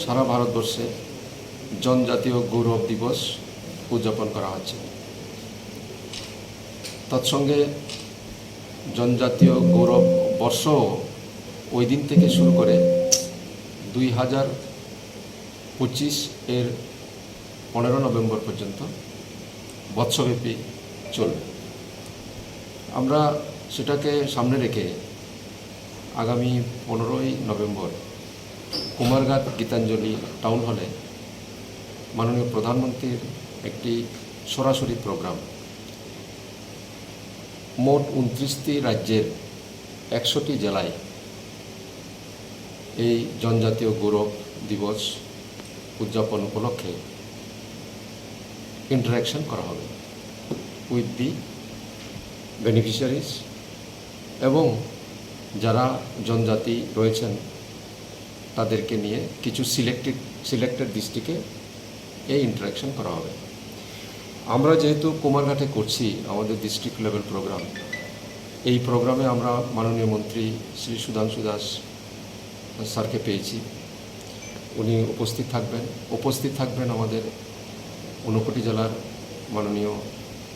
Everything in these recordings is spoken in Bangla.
সারা ভারতবর্ষে জনজাতীয় গৌরব দিবস উদযাপন করা হচ্ছে। তৎসঙ্গে জনজাতীয় গৌরব বর্ষ ওই দিন থেকে শুরু করে 2025 এর 15 নভেম্বর পর্যন্ত বৎসব্যাপী চলবে। আমরা সেটাকে সামনে রেখে আগামী 15ই নভেম্বর কুমারঘাট গীতাঞ্জলি টাউন হলে মাননীয় প্রধানমন্ত্রীর একটি সরাসরি প্রোগ্রাম, মোট 29টি রাজ্যের 100টি জেলায় এই জনজাতীয় গৌরব দিবস উদযাপন উপলক্ষে ইন্টারাকশন করা হবে উইথ দি বেনিফিশিয়ারিজ এবং যারা জনজাতি রয়েছেন তাদেরকে নিয়ে কিছু সিলেক্টেড ডিস্ট্রিক্টে এই ইন্টারাকশন করা হবে। আমরা যেহেতু কুমারঘাটে করছি আমাদের ডিস্ট্রিক্ট লেভেল প্রোগ্রাম, এই প্রোগ্রামে আমরা মাননীয় মন্ত্রী শ্রী সুধাংশু দাস স্যারকে পেয়েছি। উনি উপস্থিত থাকবেন আমাদের ঊনকোটি জেলার মাননীয়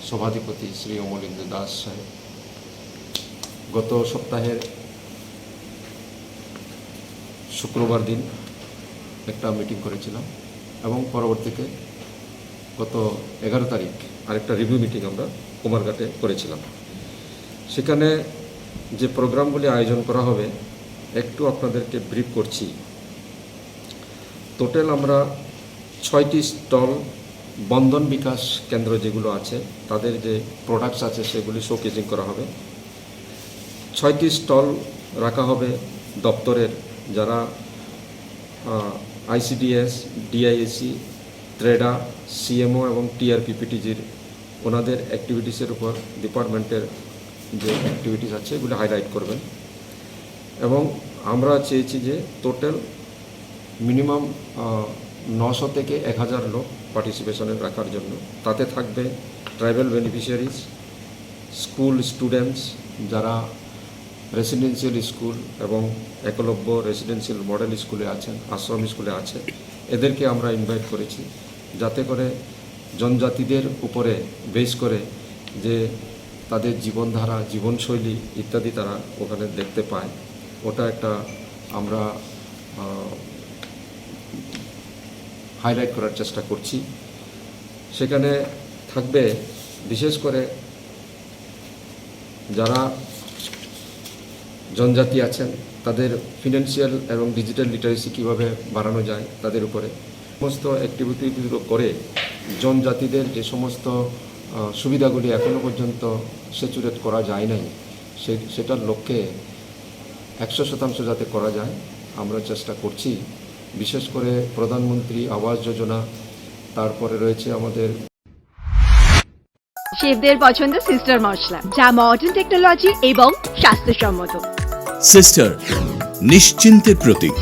সভাধিপতি শ্রী অমলেন্দু দাস সাহেব। গত সপ্তাহের শুক্রবার দিন একটা মিটিং করেছিলাম এবং পরবর্তীতে গত 11 তারিখ আরেকটা রিভিউ মিটিং আমরা কুমারঘাটে করেছিলাম। সেখানে যে প্রোগ্রামগুলি আয়োজন করা হবে একটু আপনাদেরকে ব্রিফ করছি। টোটাল আমরা 6টি স্টল বন্ধন বিকাশ কেন্দ্র যেগুলো আছে তাদের যে প্রোডাক্টস আছে সেগুলি শোকেজিং করা হবে। 6টি স্টল রাখা হবে দপ্তরের, যারা আইসিডিএস, ডিআইএসি, ট্রেডা, সিএমও এবং টিআরপিপিটিজির ওনাদের অ্যাক্টিভিটিসের উপর ডিপার্টমেন্টের যে অ্যাক্টিভিটিস আছে এগুলো হাইলাইট করবেন। এবং আমরা চেয়েছি যে টোটাল মিনিমাম 900 থেকে 1000 লোক পার্টিসিপেশনে রাখার জন্য। তাতে থাকবে ট্রাইবাল বেনিফিশিয়ারিজ, স্কুল স্টুডেন্টস যারা রেসিডেন্সিয়াল স্কুল এবং একলব্য রেসিডেন্সিয়াল মডেল স্কুলে আছেন, আশ্রম স্কুলে আছে, এদেরকে আমরা ইনভাইট করেছি যাতে করে জনজাতিদের উপরে বেস করে যে তাদের জীবনধারা, জীবনশৈলী ইত্যাদি তারা ওখানে দেখতে পায়। ওটা একটা আমরা হাইলাইট করার চেষ্টা করছি। সেখানে থাকবে বিশেষ করে যারা জনজাতি আছেন তাদের ফিনান্সিয়াল এবং ডিজিটাল লিটারেসি কীভাবে বাড়ানো যায় তাদের উপরে সমস্ত অ্যাক্টিভিটিগুলো করে জনজাতিদের যে সমস্ত সুবিধাগুলি এখনও পর্যন্ত স্যাচুরেট করা যায় নাই সেটার লক্ষ্যে 100% যাতে করা যায় আমরা চেষ্টা করছি। বিশেষ করে প্রধানমন্ত্রী আবাস যোজনা, তারপরে রয়েছে আমাদের শেফদের পছন্দ সিস্টার মশলা, যা মডার্ন টেকনোলজি এবং স্বাস্থ্যসম্মত। সিস্টার নিশ্চিন্তের প্রতীক।